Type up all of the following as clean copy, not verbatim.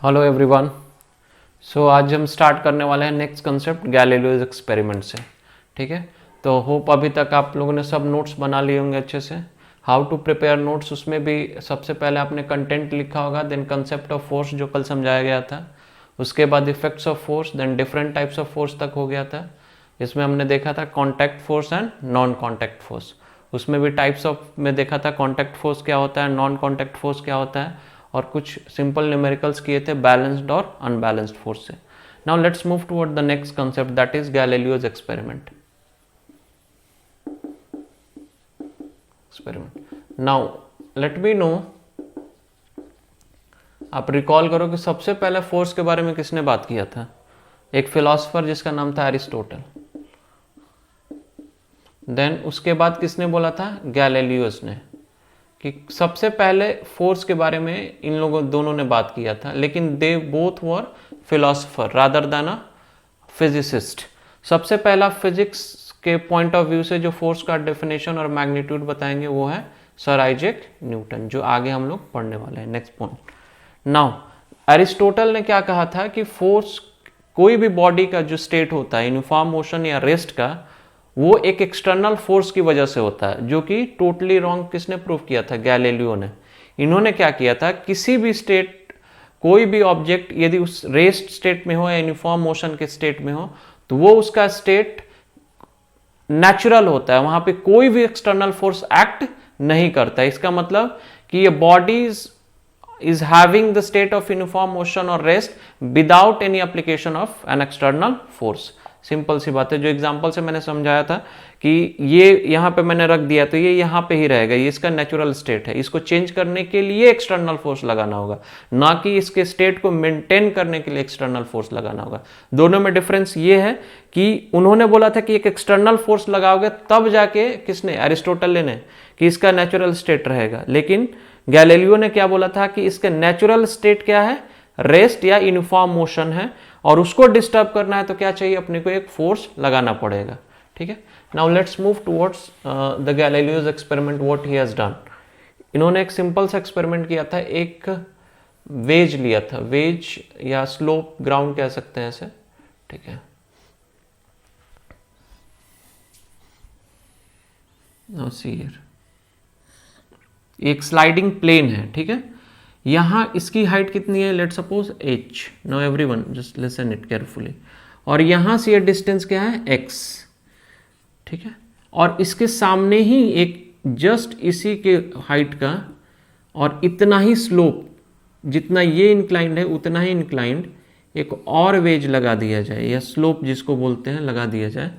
Hello everyone. सो आज हम start करने वाले हैं नेक्स्ट कंसेप्ट गैलीलियोज एक्सपेरिमेंट से। ठीक है, तो होप अभी तक आप लोगों ने सब नोट्स बना लिए होंगे अच्छे से। हाउ टू प्रिपेयर नोट्स, उसमें भी सबसे पहले आपने कंटेंट लिखा होगा, देन कंसेप्ट ऑफ फोर्स जो कल समझाया गया था, उसके बाद effects of force, then different types of force तक हो गया था। इसमें हमने देखा था contact force and non contact force. उसमें भी टाइप्स ऑफ में देखा था कॉन्टैक्ट फोर्स क्या होता है, नॉन कॉन्टैक्ट फोर्स क्या होता है, और कुछ सिंपल न्यूमेरिकल्स किए थे बैलेंस्ड और अनबैलेंस्ड फोर्स से। Now let's move toward the next concept, that is Galileo's experiment. Now let me know, आप रिकॉल करो कि सबसे पहले फोर्स के बारे में किसने बात किया था? एक फिलोसोफर जिसका नाम था एरिस्टोटल। देन उसके बाद किसने बोला था? गैलीलियोस ने, कि सबसे पहले फोर्स के बारे में इन लोगों दोनों ने बात किया था, लेकिन they both were philosopher rather than a physicist. सबसे पहला फिजिक्स के पॉइंट ऑफ व्यू से जो फोर्स का डेफिनेशन और मैग्नीट्यूड बताएंगे वो है सर आइजैक न्यूटन, जो आगे हम लोग पढ़ने वाले हैं। नेक्स्ट पॉइंट, नाउ एरिस्टोटल ने क्या कहा था कि फोर्स, कोई भी बॉडी का जो स्टेट होता है यूनिफॉर्म मोशन या रेस्ट का, वो एक एक्सटर्नल फोर्स की वजह से होता है, जो कि टोटली रॉन्ग किसने प्रूव किया था? गैलीलियो ने। इन्होंने क्या किया था, किसी भी स्टेट, कोई भी ऑब्जेक्ट यदि उस रेस्ट स्टेट में हो या यूनिफॉर्म मोशन के स्टेट में हो, तो वो उसका स्टेट नेचुरल होता है, वहां पे कोई भी एक्सटर्नल फोर्स एक्ट नहीं करता। इसका मतलब कि ये bodies is having the state of uniform motion or rest without any application of an external force। Simple सी बात है, जो एग्जांपल से मैंने समझाया था कि ये यहाँ पे मैंने रख दिया तो ये यहाँ पे ही रहेगा, ये इसका नेचुरल स्टेट है। इसको चेंज करने के लिए एक्सटर्नल फोर्स लगाना होगा, ना कि इसके स्टेट को मेंटेन करने के लिए एक्सटर्नल फोर्स लगाना होगा। दोनों में डिफरेंस ये है कि उन्होंने बोला था कि एक एक्सटर्नल फोर्स लगाओगे तब जाके, किसने? एरिस्टोटल ने, कि इसका नेचुरल स्टेट रहेगा। लेकिन गैलीलियो ने क्या बोला था कि इसका नेचुरल स्टेट क्या है? रेस्ट या यूनिफॉर्म मोशन है, और उसको डिस्टर्ब करना है तो क्या चाहिए? अपने को एक फोर्स लगाना पड़ेगा। ठीक है, now let's move towards the Galileo's experiment, what he has done. इन्होंने एक सिंपल सा एक्सपेरिमेंट किया था, एक वेज लिया था, वेज या स्लोप ग्राउंड कह सकते हैं ऐसे। ठीक है, नाउ सी हियर, एक स्लाइडिंग प्लेन है। ठीक है, यहां इसकी हाइट कितनी है? Let suppose h। No everyone just listen it carefully. और यहां से ये डिस्टेंस क्या है? x। ठीक है, और इसके सामने ही एक जस्ट इसी के हाइट का और इतना ही स्लोप, जितना ये इंक्लाइंड है उतना ही इंक्लाइंड एक और वेज लगा दिया जाए, या स्लोप जिसको बोलते हैं लगा दिया जाए,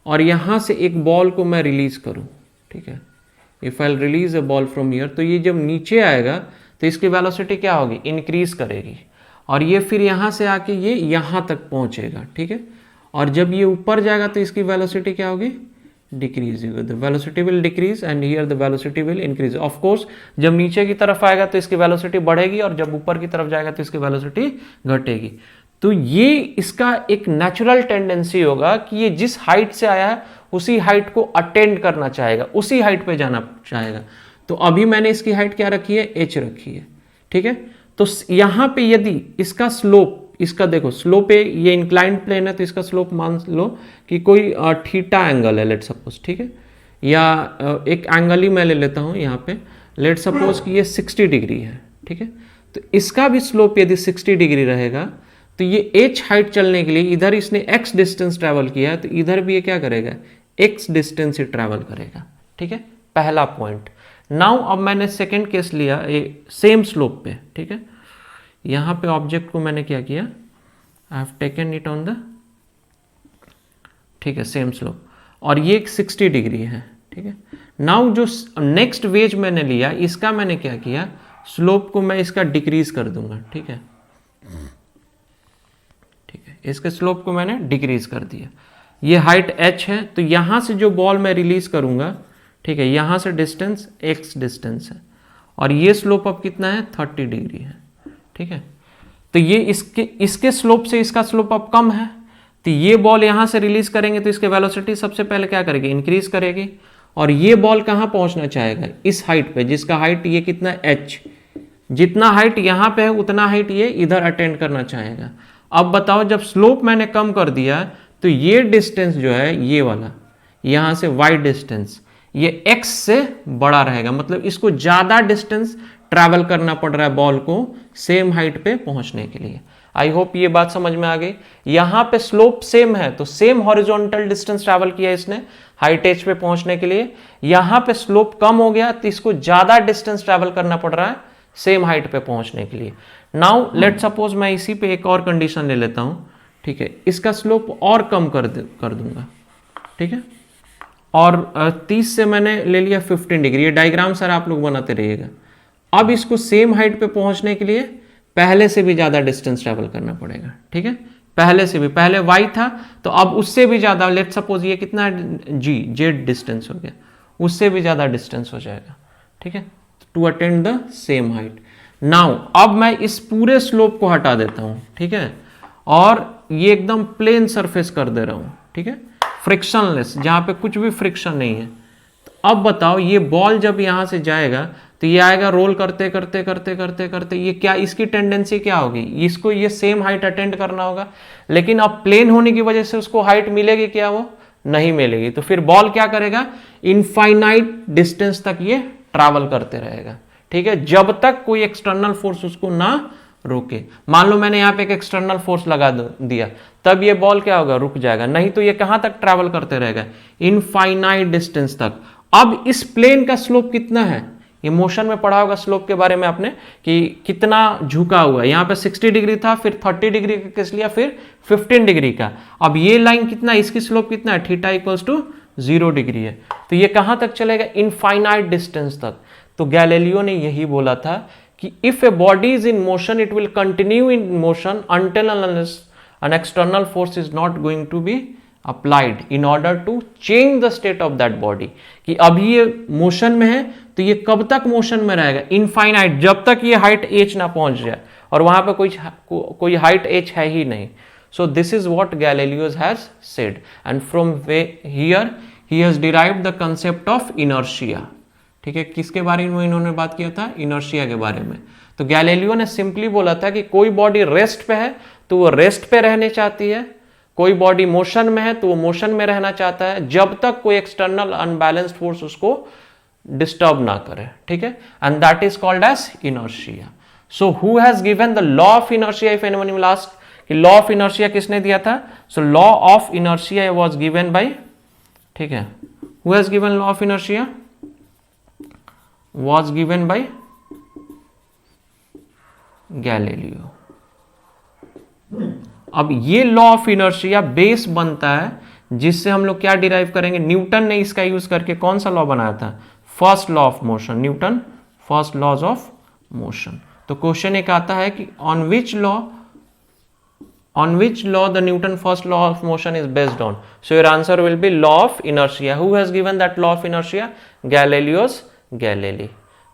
और यहां से एक बॉल को मैं रिलीज करूं। ठीक है, if I release a ball from here, तो ये जब नीचे आएगा तो इसकी वेलोसिटी क्या होगी? इंक्रीज करेगी, और ये फिर यहां से आके ये यहां तक पहुंचेगा। ठीक है, और जब ये ऊपर जाएगा तो इसकी वेलोसिटी क्या होगी? डिक्रीज होगी। The velocity will decrease and here the velocity will increase. Of course जब नीचे की तरफ आएगा तो इसकी वेलोसिटी बढ़ेगी, और जब ऊपर की तरफ जाएगा तो इसकी वेलोसिटी घटेगी। तो ये इसका एक नेचुरल टेंडेंसी होगा कि ये जिस हाइट से आया है उसी हाइट को अटेंड करना चाहेगा, उसी हाइट पे जाना चाहेगा। तो अभी मैंने इसकी हाइट क्या रखी है? h रखी है। ठीक है, तो यहां पे यदि इसका स्लोप, इसका देखो स्लोप है, ये इंक्लाइंड प्लेन है, तो इसका स्लोप मान लो कि कोई थीटा एंगल है, लेट सपोज। ठीक है, या एक एंगल ही मैं ले लेता हूं यहां पे, लेट सपोज कि ये 60 डिग्री है। ठीक है, तो इसका भी स्लोप यदि 60 डिग्री रहेगा, तो ये h हाइट चलने के लिए इधर इसने x डिस्टेंस ट्रैवल किया है, तो इधर भी ये क्या करेगा? x डिस्टेंस ही ट्रैवल करेगा। ठीक है, पहला पॉइंट। नाउ अब मैंने सेकेंड केस लिया सेम स्लोप पे। ठीक है, यहां पे ऑब्जेक्ट को मैंने क्या किया? I have taken it on the, ठीक है, सेम स्लोप, और ये 60 डिग्री है। ठीक है, नाउ जो नेक्स्ट वेज मैंने लिया, इसका मैंने क्या किया? स्लोप को मैं इसका डिक्रीज कर दूंगा। ठीक है, इसके स्लोप को मैंने डिक्रीज कर दिया। ये हाइट h है, तो यहां से जो बॉल मैं रिलीज करूंगा, ठीक है, यहां से डिस्टेंस x डिस्टेंस है, और ये स्लोप अब कितना है? 30 डिग्री है। ठीक है, तो ये इसके स्लोप से इसका स्लोप अब कम है, तो ये बॉल यहां से रिलीज करेंगे तो इसके वेलोसिटी सबसे पहले क्या करेगी? इंक्रीज करेगी। और ये बॉल कहां पहुंचना चाहेगा? इस हाइट पे, जिसका हाइट ये कितना है? h। जितना हाइट यहाँ पे है उतना हाइट ये इधर अटेंड करना चाहेगा। अब बताओ जब स्लोप मैंने कम कर दिया तो ये डिस्टेंस जो है ये वाला यहाँ से y डिस्टेंस ये x से बड़ा रहेगा, मतलब इसको ज़्यादा डिस्टेंस ट्रैवल करना पड़ रहा है बॉल को सेम हाइट पे पहुंचने के लिए। आई होप ये बात समझ में आ गई। यहाँ पे स्लोप सेम है तो सेम हॉरिजॉन्टल डिस्टेंस ट्रैवल किया इसने हाइट एज पे पहुंचने के लिए। यहाँ पे स्लोप कम हो गया तो इसको ज़्यादा डिस्टेंस ट्रैवल करना पड़ रहा है सेम हाइट पे पहुंचने के लिए। नाउ लेट सपोज मैं इसी पे एक और कंडीशन ले लेता हूं, ठीक है, इसका स्लोप और कम कर दूंगा, ठीक है, और 30 से मैंने ले लिया 15 डिग्री। ये डायग्राम सर आप लोग बनाते रहिएगा। अब इसको सेम हाइट पे पहुंचने के लिए पहले से भी ज्यादा डिस्टेंस ट्रैवल करना पड़ेगा, ठीक है, पहले से भी, पहले y था तो अब उससे भी ज्यादा, लेट सपोज ये कितना है जेड डिस्टेंस हो गया, उससे भी ज्यादा डिस्टेंस हो जाएगा, ठीक है, to attend the same height. Now अब मैं इस पूरे स्लोप को हटा देता हूं, ठीक है, और ये एकदम प्लेन सरफेस कर दे रहा हूं, ठीक है, फ्रिक्शनलेस, जहां पे कुछ भी फ्रिक्शन नहीं है। तो अब बताओ ये बॉल जब यहां से जाएगा तो ये आएगा रोल करते करते करते करते करते, ये क्या, इसकी टेंडेंसी क्या होगी, इसको ये सेम हाइट अटेंड करना होगा, लेकिन अब प्लेन होने की वजह से उसको हाइट मिलेगी क्या, वो नहीं मिलेगी। तो फिर बॉल क्या करेगा, इनफाइनाइट डिस्टेंस तक ये ट्रैवल करते रहेगा, ठीक है, जब तक कोई एक्सटर्नल फोर्स उसको ना रोके। मान लो मैंने यहाँ पे एक एक्सटर्नल फोर्स लगा दिया, तब ये बॉल क्या होगा, रुक जाएगा, नहीं तो ये कहां तक ट्रैवल करते रहेगा, इनफाइनाइट डिस्टेंस तक। अब इस प्लेन का स्लोप कितना है, ये मोशन में पढ़ा होगा स्लोप के बारे में आपने कि कितना झुका हुआ है। यहाँ पे 60 डिग्री था, फिर 30 डिग्री का केस लिया, फिर 15 डिग्री का। अब ये लाइन कितना, इसकी स्लोप कितना है, थीटा इक्वल्स टू 0 डिग्री है, तो ये कहां तक चलेगा, इनफाइनाइट डिस्टेंस तक। तो गैलीलियो ने यही बोला था कि if a body is in motion it will continue in motion until unless an external force is not going to be applied in order to change the state of that body। कि अभी ये motion में है तो ये कब तक motion में रहेगा, इनफाइनाइट, जब तक ये हाइट एच ना पहुंच जाए, और वहां पे कोई हाइट एच है ही नहीं। So this is what Galileo has said, and from here he has derived the concept of inertia. ठीक है, किसके बारे में इन्होंने बात किया था, इनर्शिया के बारे में। तो गैलीलियो ने सिंपली बोला था कि कोई बॉडी रेस्ट पे है तो वो रेस्ट पे रहने चाहती है, कोई बॉडी मोशन में है तो वो मोशन में रहना चाहता है, जब तक कोई एक्सटर्नल अनबैलेंस्ड फोर्स उसको डिस्टर्ब ना करे, ठीक है, and that is called as inertia. So who has given the law of inertia, if anyone will ask कि लॉ ऑफ इनर्शिया किसने दिया था। So law of inertia was given by, ठीक है, who has given law of inertia, was given by Galileo. अब ये law of inertia base बनता है जिससे हम लोग क्या डिराइव करेंगे, न्यूटन ने इसका यूज करके कौन सा लॉ बनाया था, first law of motion, Newton first laws of motion. तो क्वेश्चन एक आता है कि on which law the Newton first law of motion is based on. So your answer will be law of inertia. Who has given that law of inertia, Galileo's Galilei।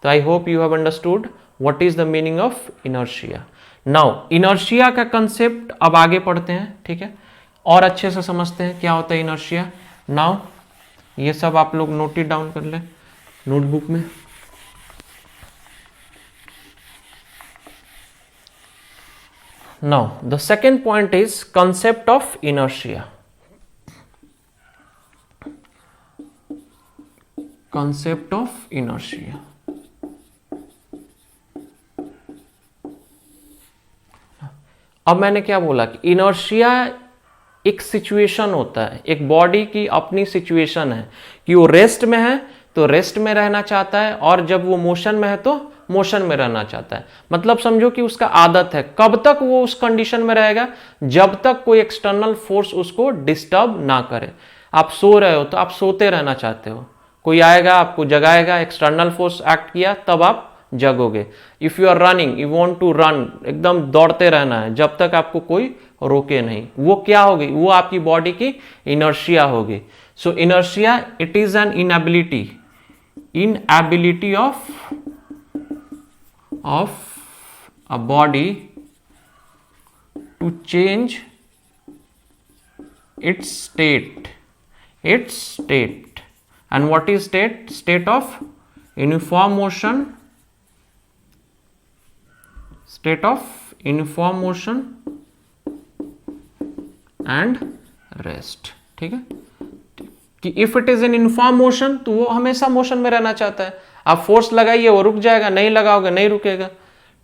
तो I hope you have understood what is the meaning of inertia. Now inertia का concept अब आगे पढ़ते हैं, ठीक है, और अच्छे से समझते हैं क्या होता है इनर्शिया। नाउ ये सब आप लोग नोट इट डाउन कर ले नोटबुक में। Now the second point is concept of inertia. Concept of inertia, अब मैंने क्या बोला कि इनर्शिया एक सिचुएशन होता है, एक बॉडी की अपनी सिचुएशन है कि वो रेस्ट में है तो रेस्ट में रहना चाहता है, और जब वो मोशन में है तो मोशन में रहना चाहता है। मतलब समझो कि उसका आदत है, कब तक वो उस कंडीशन में रहेगा, जब तक कोई एक्सटर्नल फोर्स उसको डिस्टर्ब ना करे। आप सो रहे हो तो आप सोते रहना चाहते हो, कोई आएगा आपको जगाएगा, एक्सटर्नल फोर्स एक्ट किया तब आप जगोगे। If you are running, you want to run, एकदम दौड़ते रहना है जब तक आपको कोई रोके नहीं। वो क्या होगी, वो आपकी बॉडी की इनर्शिया होगी। So inertia it is an inability of a body to change its state. And what is state? State of uniform motion state of uniform motion and rest. ठीक है, कि if it is in uniform motion तो वो हमेशा motion में रहना चाहता है, आप फोर्स लगाइए वो रुक जाएगा, नहीं लगाओगे नहीं रुकेगा।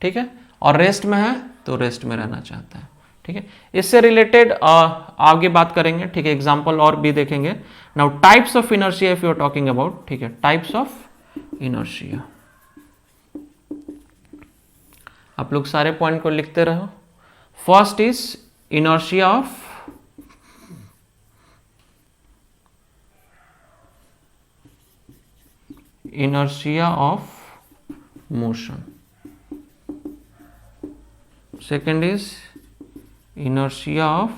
ठीक है, और रेस्ट में है तो रेस्ट में रहना चाहता है। ठीक है, इससे रिलेटेड आगे बात करेंगे। ठीक है, एग्जांपल और भी देखेंगे। Now types of inertia if you are talking about. ठीक है, टाइप्स ऑफ इनर्शिया, आप लोग सारे पॉइंट को लिखते रहो। First is inertia of motion, second is inertia of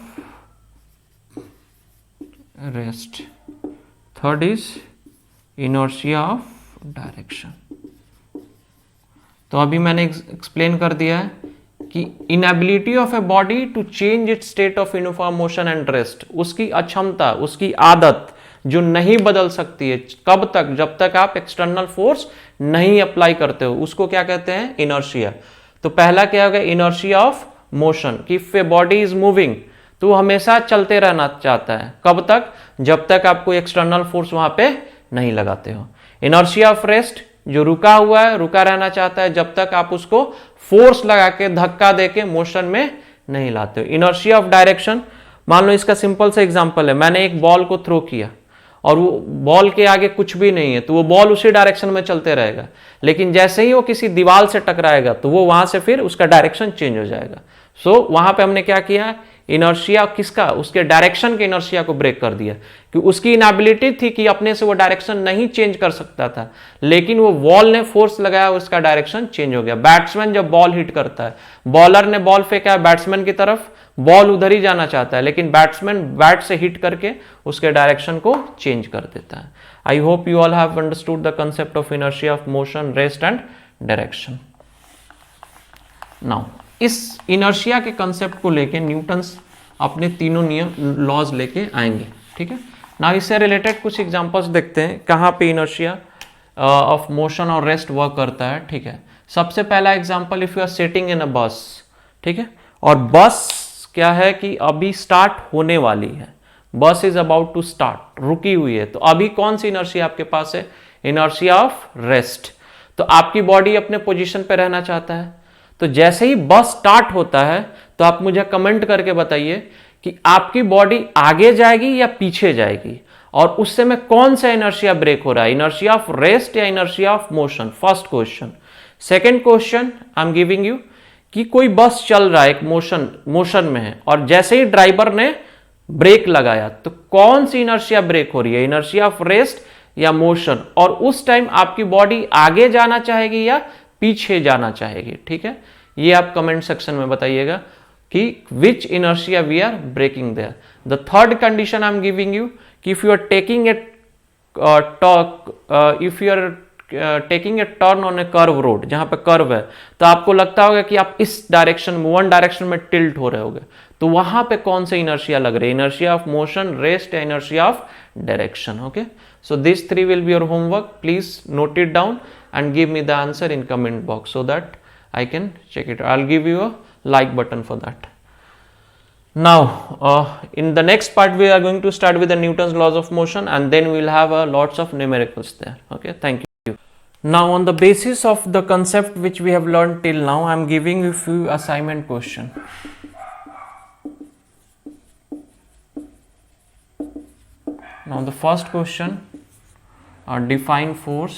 rest, third is inertia of direction। तो अभी मैंने एक्सप्लेन कर दिया है कि inability of a body to change its state of uniform motion and rest, उसकी अक्षमता, उसकी आदत जो नहीं बदल सकती है, कब तक, जब तक आप एक्सटर्नल फोर्स नहीं अप्लाई करते हो, उसको क्या कहते हैं, इनर्शिया। तो पहला क्या होगा, इनर्शिया ऑफ मोशन, कि if a body is moving तो वो हमेशा चलते रहना चाहता है, कब तक, जब तक आप कोई एक्सटर्नल फोर्स वहां पे नहीं लगाते हो। इनर्शिया ऑफ रेस्ट, जो रुका हुआ है, रुका रहना चाहता है जब तक आप उसको फोर्स लगा के, धक्का देके मोशन में नहीं लाते हो। इनर्शिया ऑफ डायरेक्शन, मान लो इसका सिंपल सा एग्जांपल है, मैंने एक बॉल को थ्रो किया और वो बॉल के आगे कुछ भी नहीं है, तो वो बॉल उसी डायरेक्शन में चलते रहेगा, लेकिन जैसे ही वो किसी दीवार से टकराएगा तो वो वहां से फिर उसका डायरेक्शन चेंज हो जाएगा। सो वहां पे हमने क्या किया, इनर्शिया किसका, उसके डायरेक्शन के इनर्शिया को ब्रेक कर दिया, कि उसकी इनएबिलिटी थी कि अपने से वो डायरेक्शन नहीं चेंज कर सकता था, लेकिन वो बॉल ने फोर्स लगाया, उसका डायरेक्शन चेंज हो गया। बैट्समैन जब बॉल हिट करता है, बॉलर ने बॉल फेंका है बैट्समैन की तरफ, बॉल उधर ही जाना चाहता है, लेकिन बैट्समैन बैट से हिट करके उसके डायरेक्शन को चेंज कर देता है। आई hope you all have understood the concept of inertia of motion, rest and direction. Now इस इनर्शिया के कंसेप्ट को लेके न्यूटन्स अपने तीनों नियम, लॉज लेके आएंगे। ठीक है, नाउ इससे रिलेटेड कुछ एग्जांपल्स देखते हैं कहाँ पे इनर्शिया ऑफ मोशन और रेस्ट वर्क करता है। ठीक है, सबसे पहला example, if you are sitting in a bus. ठीक है, और बस क्या है कि अभी स्टार्ट होने वाली है, बस इज अबाउट टू स्टार्ट, रुकी हुई है, तो अभी कौन सी इनर्शिया आपके पास है, इनर्शिया ऑफ रेस्ट। तो आपकी बॉडी अपने पोजीशन पे रहना चाहता है, तो जैसे ही बस स्टार्ट होता है तो आप मुझे कमेंट करके बताइए कि आपकी बॉडी आगे जाएगी या पीछे जाएगी, और उससे में कौन सा इनर्शिया ब्रेक हो रहा है, इनर्शिया ऑफ रेस्ट या inertia of motion. First question. Second question I am giving you कि कोई बस चल रहा है, एक मोशन में है, और जैसे ही ड्राइवर ने ब्रेक लगाया तो कौन सी इनर्शिया ब्रेक हो रही है, इनर्शिया ऑफ रेस्ट या मोशन, और उस टाइम आपकी बॉडी आगे जाना चाहेगी या पीछे जाना चाहेगी। ठीक है, ये आप कमेंट सेक्शन में बताइएगा कि which inertia we are breaking there. The third condition I am giving you कि if you are taking a taking a turn on a curve road, जहां पे कर्व है, तो आपको लगता होगा कि आप इस डायरेक्शन में, वन डायरेक्शन में टिल्ट हो रहे होगे, तो वहां पे कौन से इनर्शिया लग रहे हैं, इनर्शिया ऑफ मोशन, रेस्ट या inertia of direction. Okay, so these three will be your homework. Please note it down and give me the answer in comment box so that I can check it. I'll give you a like button for that. Now in the next part we are going to start with the Newton's laws of motion, and then we'll have lots of numericals there. Okay, thank you. Now on the basis of the concept which we have learned till now, I am giving you few assignment question. Now the first question, define force.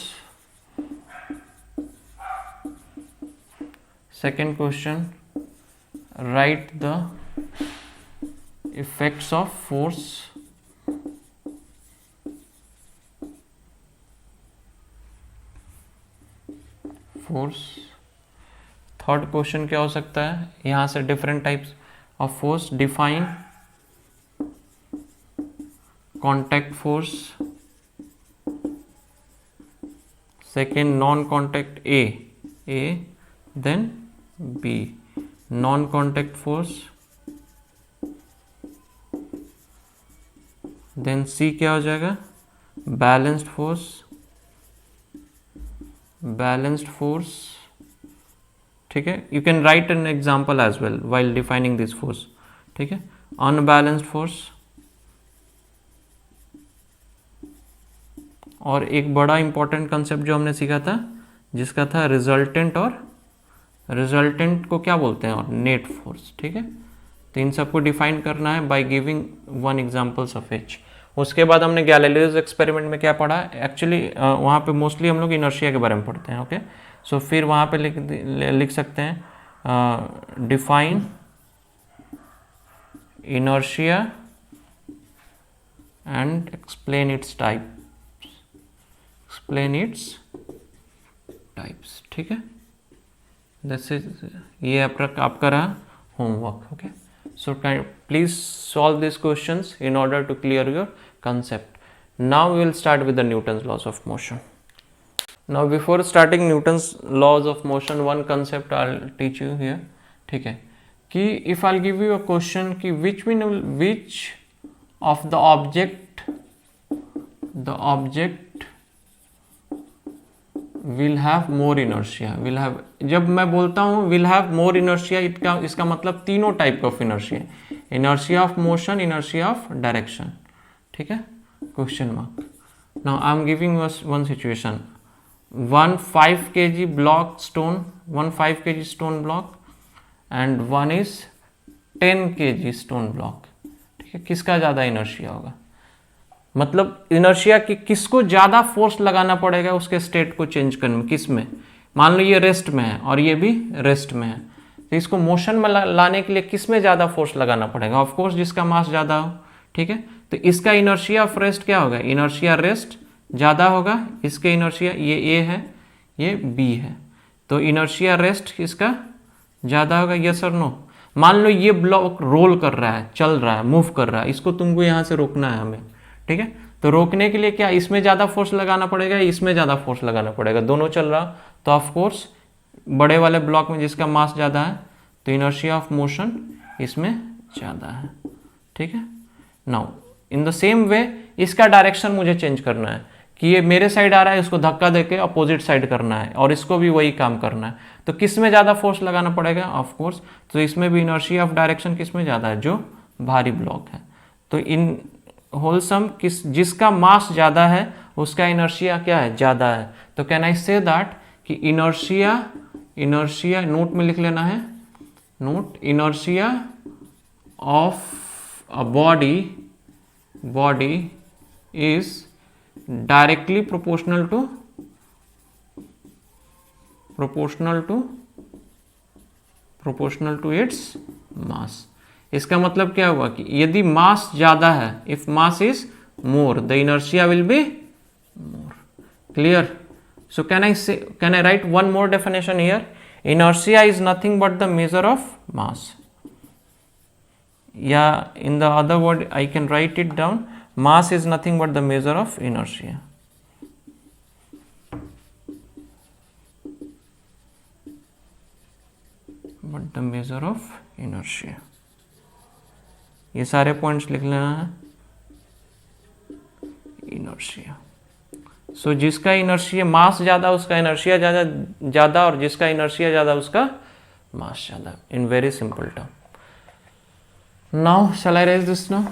Second question, write the effects of force. Third question क्या हो सकता है, यहां से different types of force, define contact force, second non contact A then B, non contact force, then C क्या हो जाएगा, balanced force, ठीक है, you can write an example as well while defining this force, ठीक है। Unbalanced force, और एक बड़ा इंपॉर्टेंट कंसेप्ट जो हमने सीखा था जिसका था रिजल्टेंट, और रिजल्टेंट को क्या बोलते हैं, और नेट फोर्स, ठीक है। तो इन सबको डिफाइन करना है by giving one examples of H. उसके बाद हमने गैलीलियोस एक्सपेरिमेंट में क्या पढ़ा, एक्चुअली वहाँ पे मोस्टली हम लोग इनर्शिया के बारे में पढ़ते हैं, ओके। सो फिर वहाँ पे लिख सकते हैं define inertia and explain its types, ठीक है। जैसे ये आपका रहा homework, okay. So please solve these questions in order to clear your concept. Now we will start with the Newton's laws of motion. Now before starting Newton's laws of motion, one concept I'll teach you here, ठीक है, कि if I'll give you a question कि which of the object will have more inertia, will have, जब मैं बोलता हूँ will have more inertia, इसका मतलब तीनों type of inertia, inertia of motion, inertia of direction, ठीक है, question mark. Now I am giving one situation, 5 kg block stone, 5 kg stone block and one is 10 kg stone block, ठीक है। किसका ज़्यादा inertia होगा, मतलब इनर्शिया की किसको ज़्यादा फोर्स लगाना पड़ेगा उसके स्टेट को चेंज करने में, किस में, मान लो ये रेस्ट में है और ये भी रेस्ट में है, तो इसको मोशन में लाने के लिए किस में ज़्यादा फोर्स लगाना पड़ेगा, ऑफ कोर्स जिसका मास ज़्यादा हो, ठीक है। तो इसका इनर्शिया ऑफ रेस्ट क्या होगा, इनर्शिया रेस्ट ज़्यादा होगा, इसके इनर्शिया, ये ए है ये बी है, तो इनर्शिया रेस्ट इसका ज़्यादा होगा, यस और नो। मान लो ये ब्लॉक रोल कर रहा है, चल रहा है, मूव कर रहा है, इसको तुमको यहाँ से रोकना है हमें, ठीक है। तो रोकने के लिए क्या इसमें ज़्यादा फोर्स लगाना पड़ेगा, इसमें ज़्यादा फोर्स लगाना पड़ेगा, दोनों चल रहा, तो ऑफ कोर्स बड़े वाले ब्लॉक में जिसका मास ज़्यादा है तो इनर्शिया ऑफ मोशन इसमें ज़्यादा है, ठीक है। Now in the same way इसका डायरेक्शन मुझे चेंज करना है कि ये मेरे साइड आ रहा है, इसको धक्का देके अपोजिट साइड करना है और इसको भी वही काम करना है, तो किस में ज़्यादा फोर्स लगाना पड़ेगा, ऑफ कोर्स तो इसमें भी इनर्शिया ऑफ डायरेक्शन किस में ज़्यादा है, जो भारी ब्लॉक है। तो इन होलसम जिसका मास ज़्यादा है उसका इनर्शिया क्या है, ज़्यादा है, तो कैन आई से दैट कि इनर्शिया नोट में लिख लेना है, note, inertia of a body is directly proportional to its mass. इसका मतलब क्या हुआ कि यदि मास ज्यादा है, if mass is more the inertia will be more, clear. So can I write one more definition here, inertia is nothing but the measure of mass, या in the other word I can write it down, mass is nothing but the measure of inertia, but the measure of inertia। ये सारे points लिख लेना है, inertia. सो जिसका inertia मास ज़्यादा उसका inertia ज़्यादा और जिसका इनर्शिया ज़्यादा उसका मास ज़्यादा, in very simple term. Now shall I rise this now.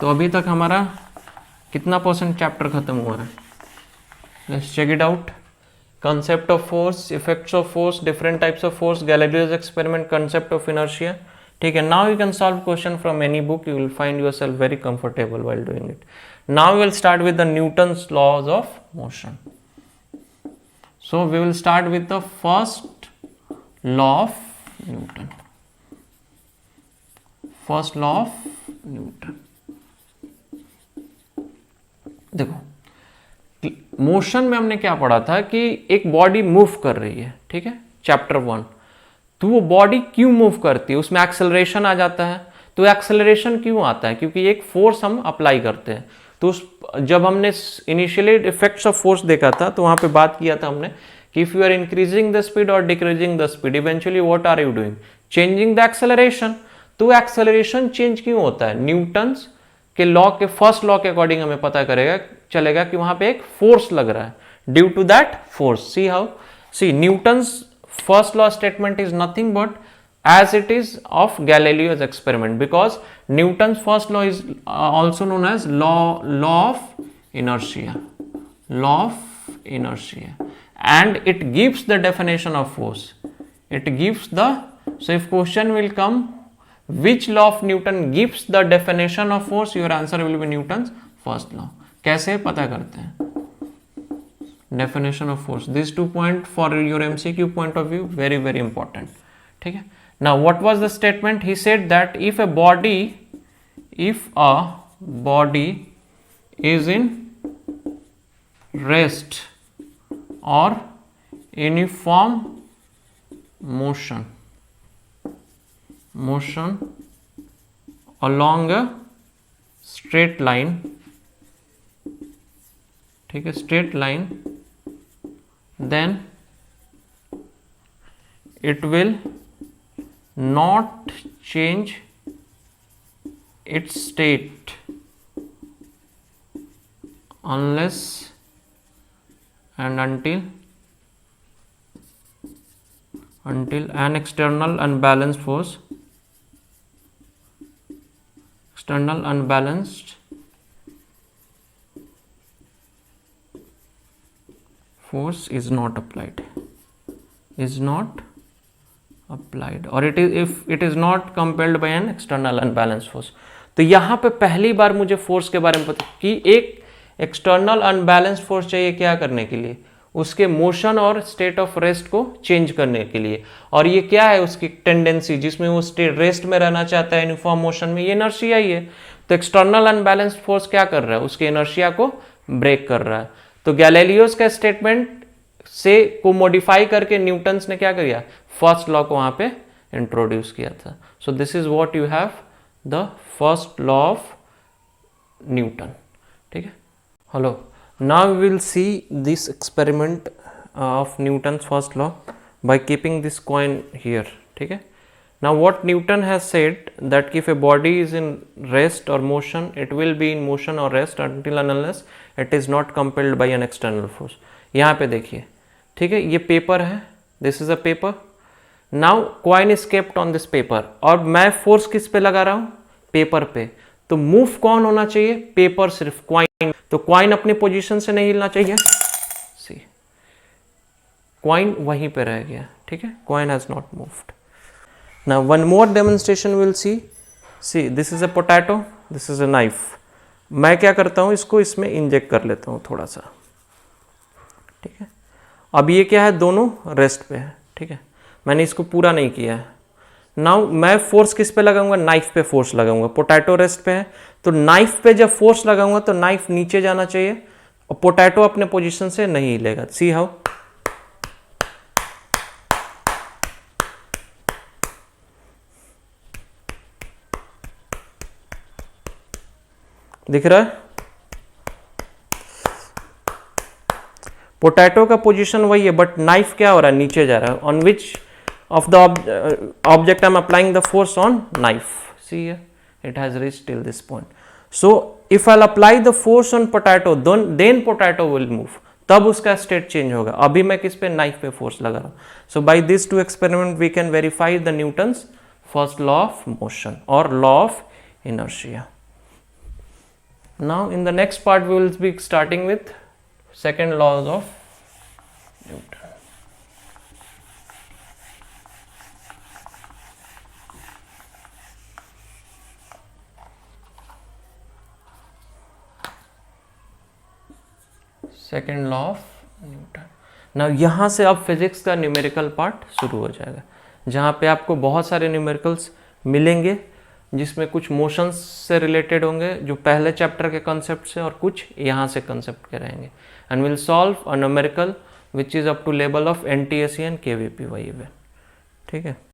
तो अभी तक हमारा कितना परसेंट चैप्टर खत्म हुआ है, let's check it out. concept of force, effects of force, different types of force, Galileo's experiment, concept of inertia, ठीक है। now you can solve question from any book, you will find yourself very comfortable while doing it। now we will start with the Newton's laws of motion। so we will start with the first law of Newton, first law of Newton। देखो motion में हमने क्या पढ़ा था कि एक body move कर रही है, ठीक है, चैप्टर 1। तो वो बॉडी क्यों मूव करती है, उसमें एक्सेलरेशन आ जाता है। तो एक्सेलरेशन क्यों आता है, क्योंकि एक फोर्स हम अप्लाई करते हैं। तो जब हमने इनिशियली इफेक्ट्स ऑफ फोर्स देखा था तो वहां पे बात किया था हमने कि if you are increasing the speed और decreasing the speed, eventually what are you doing, changing the acceleration. तो एक्सेलरेशन चेंज क्यों होता है, न्यूटन्स के लॉ के फर्स्ट लॉ के अकॉर्डिंग हमें पता चलेगा कि वहां पे एक फोर्स लग रहा है, due to that force. See how, see Newton's first law statement is nothing but as it is of Galileo's experiment, because Newton's first law is also known as law of inertia, and it gives the definition of force. It gives the, so if question will come which law of Newton gives the definition of force, your answer will be Newton's first law. कैसे पता करते हैं definition of force? These 2 points for your MCQ point of view very very important. ठीक है. Now what was the statement? He said that if a body is in rest or uniform motion along a straight line, ठीक है, straight line, then it will not change its state unless and until an external unbalanced force is not applied, or it is if it is not compelled by an external unbalanced force. तो यहाँ पे पहली बार मुझे force के बारे में पता कि एक एक्सटर्नल अनबैलेंस्ड फोर्स चाहिए क्या करने के लिए, उसके मोशन और स्टेट ऑफ रेस्ट को चेंज करने के लिए, और ये क्या है उसकी टेंडेंसी जिसमें वो स्टेट रेस्ट में रहना चाहता है यूनिफॉर्म मोशन में, ये इनर्शिया ही है. तो एक्सटर्नल अनबैलेंस्ड फोर्स क्या कर रहा है, उसके इनर्शिया को ब्रेक कर रहा है. तो गैलीलियोस का स्टेटमेंट से को मॉडिफाई करके न्यूटन्स ने क्या किया, फर्स्ट लॉ को वहां पे इंट्रोड्यूस किया था. So this is what you have the first law of Newton. ठीक है. Hello, now we will see this experiment of Newton's first law by keeping this coin here. ठीक है. Now what Newton has said that if a body is in rest or motion, it will be in motion or rest until and unless it is not compelled by an external force. यहाँ पे देखिए, ठीक है, ये paper है, this is a paper. Now coin is kept on this paper, और मैं force किस पे लगा रहा हूँ, पेपर पे. तो मूव कौन होना चाहिए, पेपर, सिर्फ कॉइन. तो कॉइन अपने पोजीशन से नहीं हिलना चाहिए. सी, कॉइन वहीं पे रह गया. ठीक है, coin has not moved. Now one more demonstration will see this is a potato, this is a knife. मैं क्या करता हूं, इसको इसमें इंजेक्ट कर लेता हूं थोड़ा सा. ठीक है. अब ये क्या है, दोनों रेस्ट पे है. ठीक है, मैंने इसको पूरा नहीं किया है. नाउ मैं फोर्स किस पे लगाऊंगा, नाइफ पे फोर्स लगाऊंगा. पोटैटो रेस्ट पे है, तो नाइफ पे जब फोर्स लगाऊंगा तो नाइफ नीचे जाना चाहिए और पोटैटो अपने पोजीशन से नहीं हिलेगा. सी हाउ, दिख रहा है, पोटैटो का पोजीशन वही है बट नाइफ क्या हो रहा है, नीचे जा रहा है. On which of the object I am applying the force on, knife. See here, it has reached till this point. So if I'll apply the force on potato, then potato will move. तब उसका state change होगा. अभी मैं किस पे, knife पे force लगा रहा हूं. So by these two experiment we can verify the Newton's first law of motion or law of inertia. Now in the next part we will be starting with second laws of Newton. Second law of Newton. Now यहाँ से अब physics का numerical part शुरू हो जाएगा, जहाँ पे आपको बहुत सारे न्यूमेरिकल्स मिलेंगे जिसमें कुछ मोशंस से रिलेटेड होंगे जो पहले चैप्टर के कॉन्सेप्ट से, और कुछ यहाँ से कॉन्सेप्ट के रहेंगे. And will solve a numerical which is up to level of NTSE and KVP. वही है. ठीक है.